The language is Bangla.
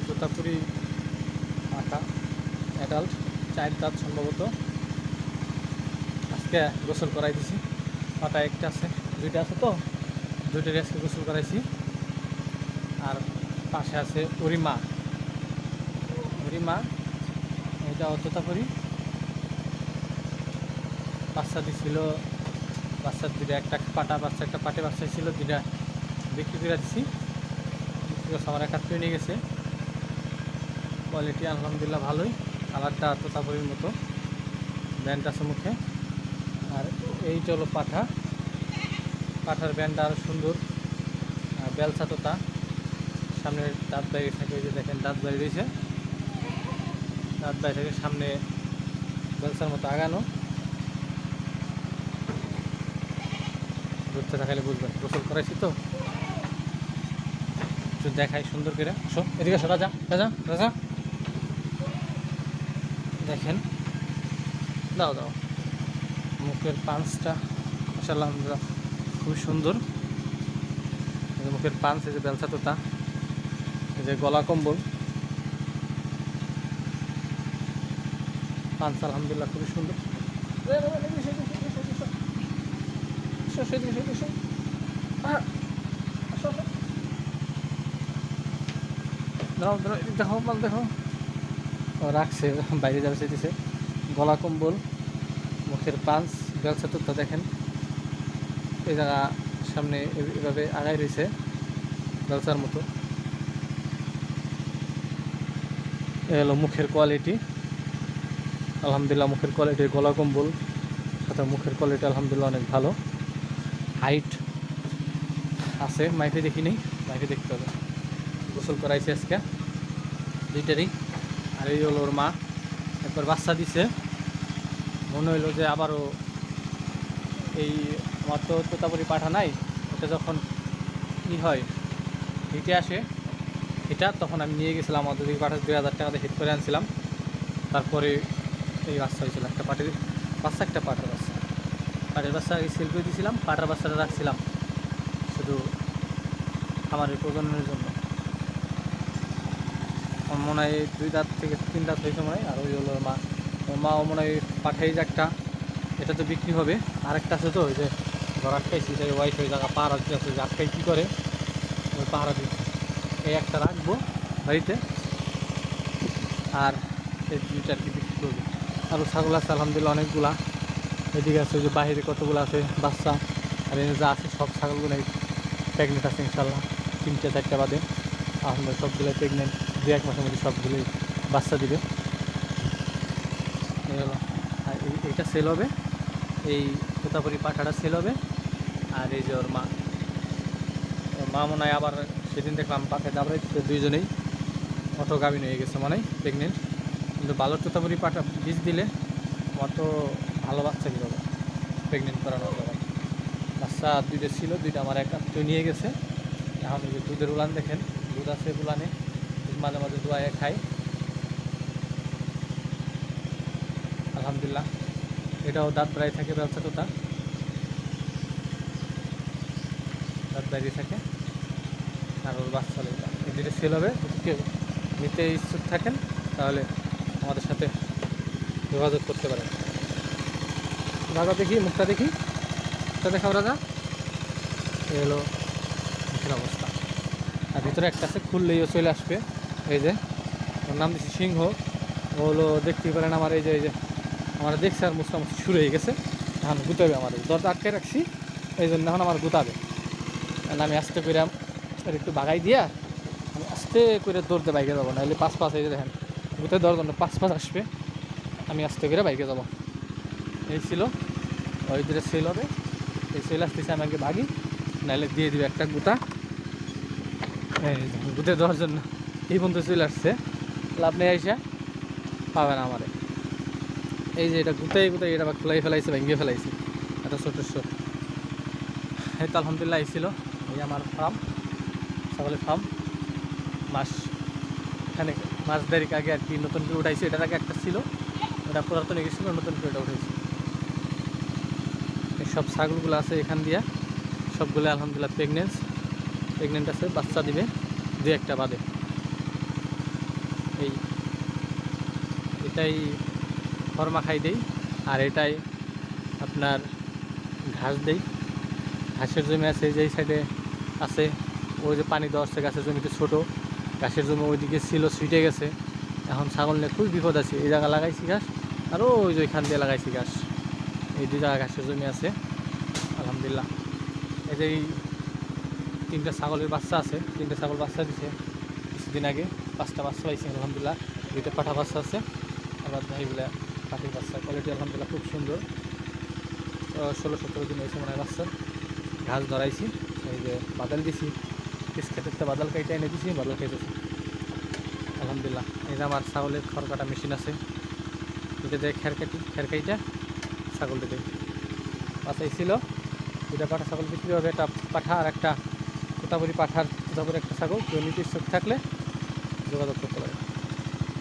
তোতাপুরি পাঠা অ্যাডাল্ট 4 দাঁত সম্ভবত। আজকে গোসল করাই দিছি। পাটা একটা আছে, দুইটা আছে, তো দুইটারই আজকে গোসল করাইছি। আর পাশে আছে উরিমা, এটা তোতাপুরি বাচ্চা দিছিল। বাচ্চার দুইটা, একটা পাটা বাচ্চা একটা পাটে বাচ্চা ছিল, দুইটা বিক্রি করে দিছি। আমার এক হাত নিয়ে গেছে। কোয়ালিটি আলহামদুলিল্লাহ ভালোই, কালারটা তোতাপুরির মতো, ব্যান্ড আছে মুখে। আর এইটা হলো পাঠার ব্যান্ডটা আরও সুন্দর। বেলসা তোতা, সামনে দাঁত বাইরে থাকে, ওই যে দেখেন দাঁত বাইরে রয়েছে, দাঁত বাইরে থেকে সামনে বেলসার মতো আগানো। ঘুরতে থাকলে বুঝবেন, গোসল করাইছি তো, একটু দেখাই সুন্দর করে। এদিকে আসো, রাজা রাজা রাজা, দেখেন, দাও মুখের পাঞ্চটা মাশাআল্লাহ খুবই সুন্দর। মুখের পাঞ্চ, এই যে বেলসা তোতা, এই যে গলা কম্বল, পাঞ্চ আলহামদুলিল্লাহ খুবই সুন্দর। দেখো মাল দেখো, রাখছে বাইরে যাবে সেদিছে। গলা কম্বল, মুখের পাঞ্চ, বেলসা তোতা দেখেন, এই জায়গা সামনে এভাবে আগায় রয়েছে বেলসার মতো। এ হলো মুখের কোয়ালিটি আলহামদুলিল্লাহ। মুখের কোয়ালিটি, গলা কম্বল সাথে মুখের কোয়ালিটি আলহামদুলিল্লাহ অনেক ভালো। হাইট আছে, মাইফে দেখি নেই, মাইফে দেখতে হবে। গোসল করাইছে আজকে দুইটারই। আর এই হলো ওর মা, একবার বাচ্চা দিছে, মনে হইলো যে আবারও এই আমার তো তোতাপুরি পাঠা নাই, ওটা যখন হয় হিটে আসে, এটা তখন আমি নিয়ে গেছিলাম আমাদের দিকে পাঠা 2000 টাকা দিয়ে হিট করে আনছিলাম। তারপরে এই বাচ্চা হয়েছিল, একটা পাটের বাচ্চা, একটা পাটের বাচ্চা সেল করে দিয়েছিলাম, পাটার বাচ্চাটা রাখছিলাম শুধু আমার এই প্রজননের জন্য। আমার মনে হয় 2 দাঁত থেকে 3 দাঁত হয়েছে মনে হয়। আর ওই হলো মাও মনে হয় পাঠাই যে একটা, এটা তো বিক্রি হবে। আরেকটা আছে তো, ওই যে ঘর আটকাইছি, যে ওয়াইফ ওই জায়গা পাহারা আছে, যে আটকাই কী করে ওই পাহারা দিচ্ছে। এই একটা রাখবো বাড়িতে, আর এই দুইটা আর কি বিক্রি করবো। আরও ছাগল আছে আলহামদুলিল্লাহ অনেকগুলা। এদিকে আছে ওই যে বাহিরে কতগুলো আছে বাচ্চা। আর এনে যা আছে সব ছাগলগুলো প্রেগনেন্ট আছে ইনশাল্লাহ, 3-4টা বাদে আলহামদুলিল্লাহ সবগুলোই প্রেগনেন্ট। 2-1 মাসের মধ্যে সবগুলোই বাচ্চা দিবে। এই হলো, আর এইটা সেল হবে, এই তোতাপুরি পাঠাটা সেল হবে। আর এই যে ওর মা মনে হয় আবার সেদিন দেখলাম পাখায় দাবড়াই দুইজনেই অটো গাভিন হয়ে গেছে মনে হয়, প্রেগনেন্ট। কিন্তু ভালো তোতাপুরি পাঠা বীজ দিলে অত ভালো বাচ্চা কী হবে, প্রেগনেন্ট করানো যাবে। বাচ্চা 2টা ছিল, 2টা আমার এক আত্মীয় নিয়ে গেছে। এখন ওই যে দুধের উলান দেখেন, দুধ আছে উলানে, মাঝে মাঝে দোয়ায় খাই আলহামদুলিল্লাহ। এটাও দাঁত প্রায় থাকে, ব্যবসা তোতা দাঁত বাইরে থাকে। আর ওর বাচ্চা এই দুটো সেল হবে। যদি কেউ নিতে ইচ্ছুক থাকেন তাহলে আমাদের সাথে যোগাযোগ করতে পারেন। রাজা দেখি, মুখটা দেখি, মুখটা দেখাও রাজা। এই হলো মুখের অবস্থা। আর ভিতরে একটা আছে, খুললেইও চলে আসবে। এই যে ওর নাম দিচ্ছি সিংহ। ও হলো দেখতেই পারেন আমার, এই যে আমার দেখছে আর মুছটামুছি শুরু হয়ে গেছে। এখন গুতাবে, আমার দরজা আটকে রাখছি, এই জন্য এখন আমার গুতাবে। আমি আস্তে করে আর একটু বাগাই দিয়া আমি আস্তে করে দৌড়তে বাইকে যাবো, নাহলে 5 এই যে দেখেন গুতে দেওয়ার জন্য 5 আসবে। আমি আস্তে করে বাইকে যাবো। এই ছিল, ওই দূরে সেল হবে, এই সেল আসতেছে, আমি আগে ভাগি, নাহলে দিয়ে দিবে একটা গুতা। এই গুতে দেওয়ার জন্য এই বন্ধু চলে আসছে, লাভ নেই, আইসা পাবে না আমারে। এই যে এটা গুতাই এটা বা খোলাই ফেলাইছে, ভেঙে ফেলাইছে, এত ছোট। এই তো আলহামদুলিল্লাহ আইছিল। এই আমার ফার্ম, ছাগলের ফার্ম। এখানে মাস দেরিক আগে আর কি নতুন করে উঠাইছে। এটার আগে একটা ছিল, ওটা পুরাতন গেছিলো, নতুন করে এটা উঠেছে। এই সব ছাগলগুলো আছে এখান দিয়া, সবগুলো আলহামদুলিল্লাহ প্রেগনেন্ট আছে, বাচ্চা দিবে 2-1টা বাদে। এই এটাই খড়মা খাই দেই, আর এটাই আপনার ঘাস দেই। ঘাসের জমি আছে যেই সাইডে আছে, ওই যে পানি দেওয়া হচ্ছে গাছের জমিতে ছোটো, ঘাসের জমি ওইদিকে ছিল ছুটে গেছে। এখন ছাগল নিয়ে খুবই বিপদ আছে। এই জায়গা লাগাইছি ঘাস, আর ওই যে ওইখান দিয়ে লাগাইছি ঘাস। এই দুই জায়গা ঘাসের জমি আছে আলহামদুলিল্লাহ। এই যে এই 3টা ছাগলের বাচ্চা আছে, 3টে ছাগল বাচ্চা দিছে কিছুদিন আগে, 5টা বাচ্চা পাইছে আলহামদুলিল্লাহ। 2টা পাঠা বাচ্চা আছে, আবার এইগুলা পাখির বাচ্চা, কোয়ালিটি আলহামদুলিল্লাহ খুব সুন্দর। 16-17 দিন হয়েছে মনে হয় বাচ্চা। ঘাস ধরাইছি, এই যে বাদাল দিছি, পিস খেতে বাদাল কাইটা এনে দিছি, বাদাল খাইতেছি আলহামদুলিল্লাহ। এই যে আমার ছাগলের খড় কাটা মেশিন আছে, এটা দিয়ে খের কাইটা ছাগলটা দেয়। বাচ্চাই ছিল 2টা পাঠা ছাগল বিক্রি হবে, একটা পাঠা আর একটা তোতাপুরি পাঠার, তোতাপুরি একটা ছাগল। কেউ নিতে ইচ্ছুক থাকলে যোগাযোগ করতে পারে।